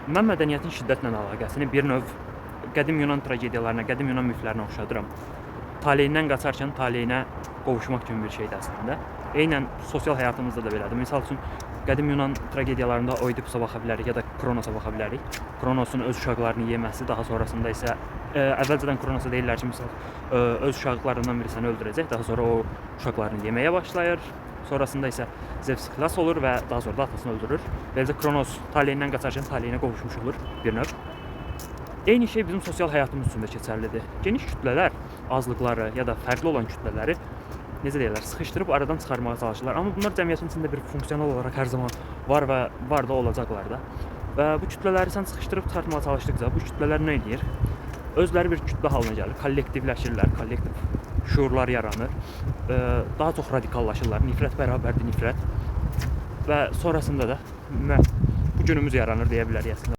Mən mədəniyyətin şiddətlə əlaqəsini bir növ qədim Yunan tragediyalarına, qədim Yunan miflərinə oxşadıram. Taleyindən qaçarkən taleyinə qovuşmaq kimi bir şeydir əslində. Eynən sosial həyatımızda da belədir. Misal üçün, qədim Yunan tragediyalarında Oidipusa baxa bilərik ya da Kronosa baxa bilərik. Kronosun öz uşaqlarını yeməsi, daha sonrasında isə əvvəlcədən Kronosa deyirlər ki, misal öz uşaqlarından biri səni öldürəcək, daha sonra o uşaqlarını yeməyə başlayır. Sonrasında isə Zevs xilas olur və daha sonra da atasını öldürür. Beləcə Kronos taleyindən qaçarkən taleyinə qovuşmuş olur bir növ. Eyni şey bizim sosial həyatımız üçün də keçərlidir. Geniş kütlələr azlıqları ya da fərqli olan kütlələri necə deyirlər, sıxışdırıb aradan çıxarmağa çalışırlar. Amma bunlar cəmiyyətin içində bir funksional olaraq hər zaman var və var da olacaqlar da. Və bu kütlələri sən sıxışdırıb çıxartmağa çalışdıqca bu kütlələr nə edir? Özləri bir kütlə halına gəlir, kollektivləşirlər, kollektiv şuurlar yaranır. Daha çox radikallaşırlar, nifrət bərabərdir nifrət. Və sonrasında da bu günümüz yaranır deyə bilərik əslində.